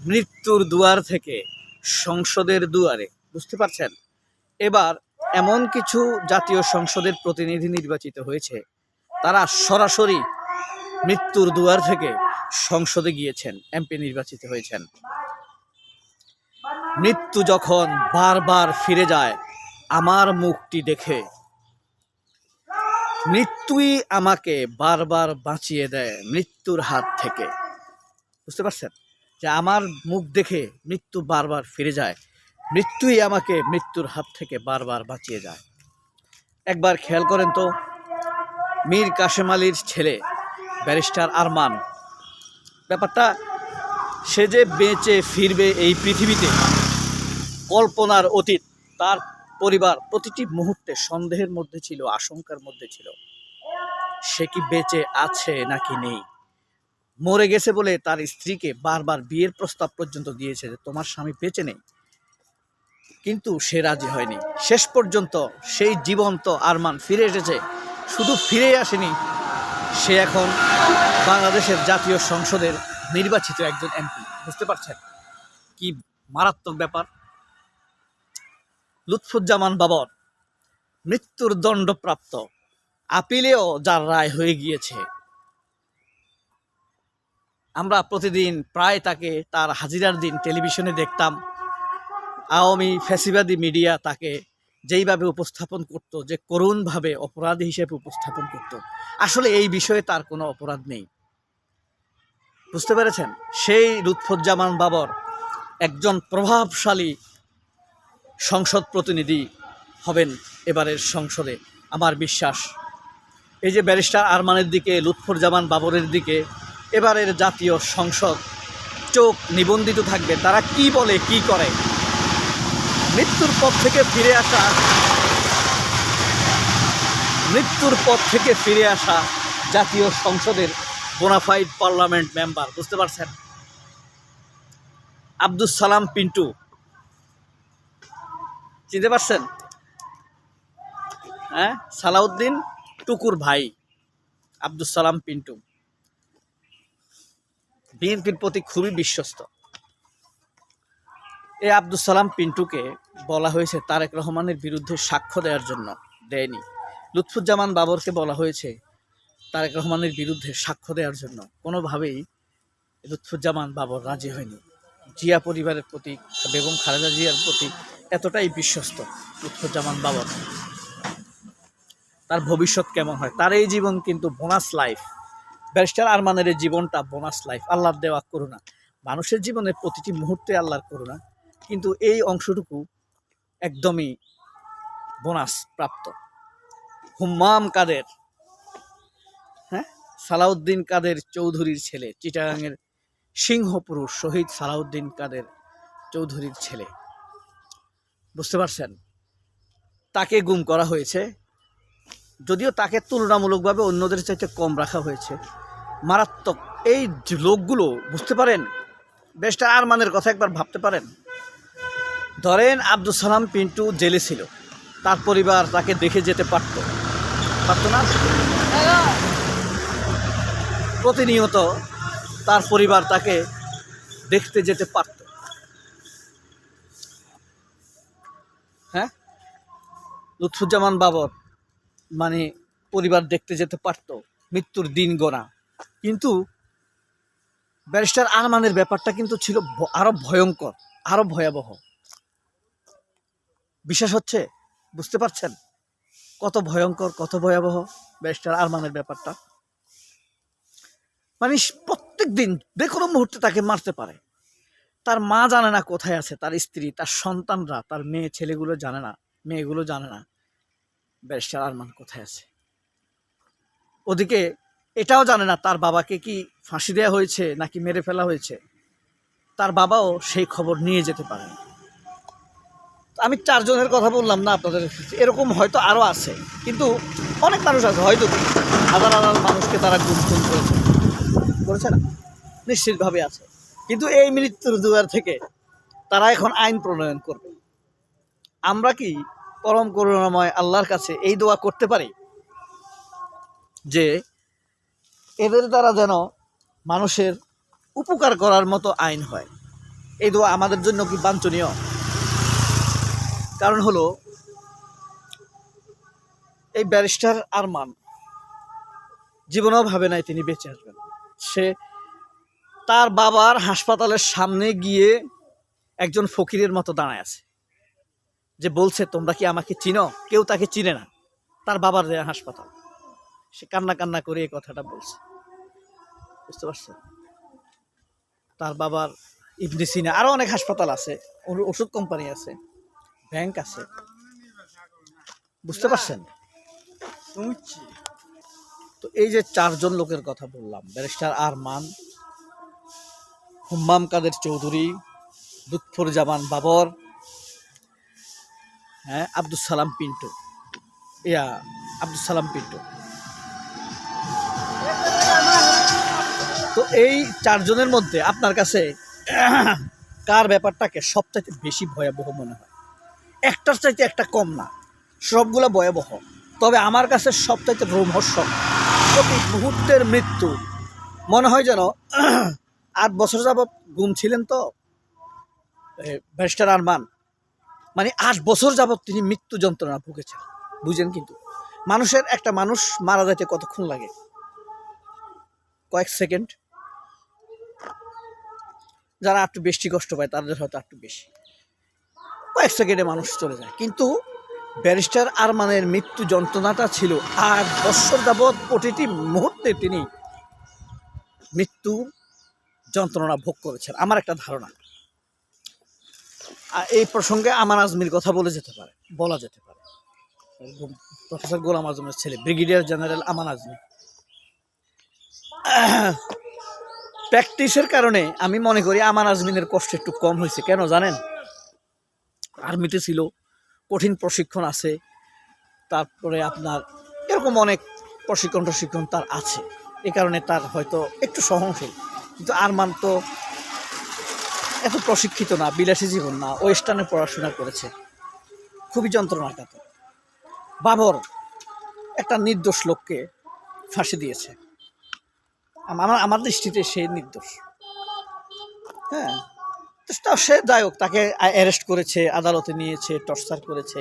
মৃত্যুর দুয়ার থেকে সংসদের দুয়ারে, বুঝতে পারছেন? এবার এমন কিছু জাতীয় সংসদের প্রতিনিধি নির্বাচিত হয়েছে, তারা সরাসরি মৃত্যুর দুয়ার থেকে সংসদে গিয়েছেন, এমপি নির্বাচিত হয়েছেন। মৃত্যু যখন বারবার ফিরে যায় আমার মুখটি দেখে, মৃত্যুই আমাকে বারবার বাঁচিয়ে দেয় মৃত্যুর হাত থেকে। বুঝতে পারছেন যে আমার মুখ দেখে মৃত্যু বারবার ফিরে যায়, মৃত্যুই আমাকে মৃত্যুর হাত থেকে বারবার বাঁচিয়ে যায়। একবার খেয়াল করেন তো, মীর কাসেম আলীর ছেলে ব্যারিস্টার আরমান, ব্যাপারটা সে যে বেঁচে ফিরবে এই পৃথিবীতে কল্পনার অতীত। তার পরিবার প্রতিটি মুহূর্তে সন্দেহের মধ্যে ছিল, আশঙ্কার মধ্যে ছিল, সে কি বেঁচে আছে নাকি নেই। মরে গেছে বলে তার স্ত্রীকে বারবার বিয়ের প্রস্তাব পর্যন্ত দিয়েছে যে তোমার স্বামী বেঁচে নেই, কিন্তু সে রাজি হয়নি। শেষ পর্যন্ত সেই জীবন্ত আরমান ফিরে এসেছে। শুধু ফিরেই আসেনি, সে এখন বাংলাদেশের জাতীয় সংসদের নির্বাচিত একজন এমপি। বুঝতে পারছেন কি মারাত্মক ব্যাপার? লুৎফুজ্জামান বাবর মৃত্যুর দণ্ডপ্রাপ্ত, আপিলেও যার রায় হয়ে গিয়েছে। আমরা প্রতিদিন প্রায় তাকে তার হাজিরার দিন টেলিভিশনে দেখতাম। আওয়ামী ফ্যাসিবাদী মিডিয়া তাকে যেইভাবে উপস্থাপন করত, যে করুণভাবে অপরাধী হিসেবে উপস্থাপন করত, আসলে এই বিষয়ে তার কোনো অপরাধ নেই। বুঝতে পেরেছেন? সেই লুৎফুজ্জামান বাবর একজন প্রভাবশালী সংসদ প্রতিনিধি হবেন এবারের সংসদে, আমার বিশ্বাস। এই যে ব্যারিস্টার আরমানের দিকে, লুৎফুজ্জামান বাবরের দিকে এবারের জাতীয় সংসদ চোখ নিবন্ধিত থাকবে, তারা কি বলে কি করে। মৃত্যুর পথ থেকে ফিরে আসা জাতীয় সংসদের বোনাফাইড পার্লামেন্ট মেম্বার, বুঝতে পারছেন? আব্দুস সালাম পিন্টু, চিনতে পারছেন? হ্যাঁ, সালাউদ্দিন টুকুর ভাই আব্দুস সালাম পিন্টু বিএনপির প্রতি খুবই বিশ্বস্ত। এই আব্দুস সালাম পিন্টুকে বলা হয়েছে তারেক রহমানের বিরুদ্ধে সাক্ষ্য দেওয়ার জন্য, দেয়নি। লুৎফুজ্জামান বাবরকে বলা হয়েছে তারেক রহমানের বিরুদ্ধে সাক্ষ্য দেওয়ার জন্য, কোনোভাবেই লুৎফুজ্জামান বাবর রাজি হয়নি। জিয়া পরিবারের প্রতি, বেগম খালেদা জিয়ার প্রতি এতটাই বিশ্বস্ত লুৎফুজ্জামান বাবর। তার ভবিষ্যৎ কেমন হয়? তার এই জীবন কিন্তু বোনাস লাইফ। ব্যারিস্টার আরমানের এই জীবনটা বোনাস লাইফ, আল্লাহর দেওয়া করুণা। মানুষের জীবনে প্রতিটি মুহূর্তে আল্লাহর করুণা, কিন্তু এই অংশটুকু একদমই বোনাস প্রাপ্ত। হুম্মাম কাদের, হ্যাঁ, সালাউদ্দিন কাদের চৌধুরীর ছেলে, চিটাগাংয়ের সিংহপুরুষ শহীদ সালাউদ্দিন কাদের চৌধুরীর ছেলে। বুঝতে পারছেন? তাকে গুম করা হয়েছে, যদিও তাকে তুলনামূলকভাবে অন্যদের চাইতে কম রাখা হয়েছে। মারাত্মক এই লোকগুলো, বুঝতে পারেন? ব্যারিস্টার আরমানের কথা একবার ভাবতে পারেন। ধরেন আব্দুস সালাম পিন্টু জেলে ছিল, তার পরিবার তাকে দেখে যেতে পারত না? প্রতিনিয়ত তার পরিবার তাকে দেখতে যেতে পারত। হ্যাঁ, লুৎফুজ্জামান বাবর মানে পরিবার দেখতে যেতে পারত, মৃত্যুর দিন গোনা। কিন্তু ব্যারিস্টার আরমানের ব্যাপারটা কিন্তু ছিল আরো ভয়ঙ্কর, আরো ভয়াবহ। বিশ্বাস হচ্ছে? বুঝতে পারছেন কত ভয়ঙ্কর, কত ভয়াবহ ব্যারিস্টার আরমানের ব্যাপারটা? মানে প্রত্যেক দিন যে কোনো মুহূর্তে তাকে মারতে পারে। তার মা জানে না কোথায় আছে, তার স্ত্রী, তার সন্তানরা, তার ছেলেগুলো জানে না, মেয়েগুলো জানে না ব্যারিস্টার আরমান কোথায় আছে। ওদিকে এটাও জানে না তার বাবাকে কি ফাঁসি দেওয়া হয়েছে নাকি মেরে ফেলা হয়েছে। তার বাবাও সেই খবর নিয়ে যেতে পারে। আমি 4 জনের কথা বললাম না আপনাদের, এরকম হয়তো আরও আছে, কিন্তু অনেক মানুষ আছে, হয়তো হাজার হাজার মানুষকে তারা গুম করেছে না, নিশ্চিতভাবে আছে। কিন্তু এই মৃত্যুর দুয়ার থেকে তারা এখন আইন প্রণয়ন করবে। আমরা কি পরম করুণাময় আল্লাহর কাছে এই দোয়া করতে পারি যে এদের দ্বারা যেন মানুষের উপকার করার মতো আইন হয়? এই দোয়া আমাদের জন্য কি বাঞ্ছনীয়? কারণ হলো এই ব্যারিস্টার আরমান জীবনেও ভাবে নাই তিনি বেঁচে আসবেন। সে তার বাবার হাসপাতালের সামনে গিয়ে একজন ফকিরের মতো দাঁড়ায় আছে, যে বলছে তোমরা কি আমাকে চিনো? কেউ তাকে চিনে না, তার বাবার হাসপাতাল। সে কান্না কান্না করে এই কথাটা বলছে, বুঝতে পারছেন? তার বাবার ইবনে সিনা, আরো অনেক হাসপাতাল আছে, ওষুধ কোম্পানি আছে, ব্যাংক আছে, বুঝতে পারছেন? তো এই যে চারজন লোকের কথা বললাম, ব্যারিস্টার আরমান, হুম্মাম কাদের চৌধুরী, লুৎফুজ্জামান বাবর, হ্যাঁ, আব্দুল সালাম পিন্টু, তো এই চারজনের মধ্যে আপনার কাছে কার ব্যাপারটাকে সবচাইতে বেশি ভয়াবহ মনে হয়? একটার চাইতে একটা কম না, সবগুলা ভয়াবহ। তবে আমার কাছে সবচাইতে রোমহর্ষক, প্রতি মুহূর্তের মৃত্যু। মনে হয় যেন 8 বছর যাবৎ গুম ছিলেন তো ব্যারিস্টার আরমান, মানে 8 বছর যাবৎ তিনি মৃত্যু যন্ত্রণা ভুগেছেন। বুঝেন? কিন্তু একটা মানুষ মারা যাইতে কতক্ষণ লাগে? কয়েক সেকেন্ড। যারা একটু বেশি কষ্ট পায় তাদের হয়তো একটু বেশি, কয়েক সেকেন্ডে মানুষ চলে যায়। কিন্তু ব্যারিস্টার আরমানের মৃত্যু যন্ত্রণাটা ছিল 8 বছর যাবৎ, প্রতিটি মুহূর্তে তিনি মৃত্যু যন্ত্রণা ভোগ করেছেন, আমার একটা ধারণা। আর এই প্রসঙ্গে আমান আজমির কথা বলা যেতে পারে। প্রফেসর গোলাম আজমের ছেলে ব্রিগেডিয়ার জেনারেল আমান আজমি। প্র্যাকটিসের কারণে আমি মনে করি আমান আজমিনের কষ্ট একটু কম হয়েছে। কেন জানেন? আর্মিতে ছিল, কঠিন প্রশিক্ষণ আছে, তারপরে আপনার এরকম অনেক প্রশিক্ষণ তার আছে, এই কারণে তার হয়তো একটু সহনশীল। কিন্তু আরমান তো এত প্রশিক্ষিত না, বিলাসী জীবন না, ওয়েস্টার্নে পড়াশোনা করেছে, খুবই যন্ত্রণাটা। বাবর একটা নির্দোষ লোককে ফাঁসি দিয়েছে, আমার দৃষ্টিতে সে নির্দোষ। হ্যাঁ, সে যাই হোক, তাকে অ্যারেস্ট করেছে, আদালতে নিয়েছে, টর্চার করেছে।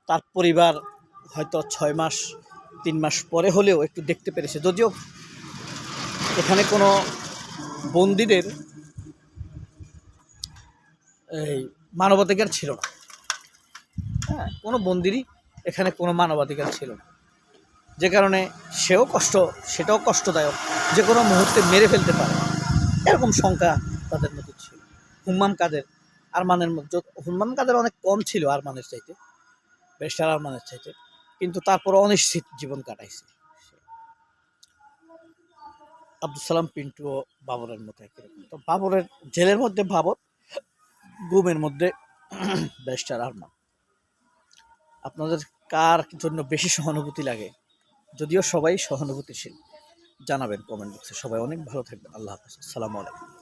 তার পরিবার হয়তো 6 মাস 3 মাস পরে হলেও একটু দেখতে পেরেছে, যদিও এখানে কোনো বন্দীদের এই মানবাধিকার ছিল না। হ্যাঁ, কোনো বন্দিরই এখানে কোনো মানবাধিকার ছিল না, যে কারণে সেটাও কষ্টদায়ক, যে কোনো মুহূর্তে মেরে ফেলতে পারে, এরকম শঙ্কা তাদের মধ্যে ছিল। হুম্মাম কাদের অনেক কম ছিল আরমানের চাইতে, ব্যারিস্টার আরমানের চাইতে, কিন্তু তারপর অনিশ্চিত জীবন কাটাইছে। আব্দুল সালাম পিন্টু ও বাবরের মতো একই রকম। তো বাবরের জেলের মধ্যে বাবর, গুমের মধ্যে ব্যারিস্টার আরমান। আপনাদের কার জন্য বেশি সহানুভূতি লাগে? যদিও সবাই সহানুভূতিশীল, জানাবেন কমেন্ট বক্সে। সবাই অনেক ভালো থাকবেন। আল্লাহ হাফেজ। আসসালামু আলাইকুম।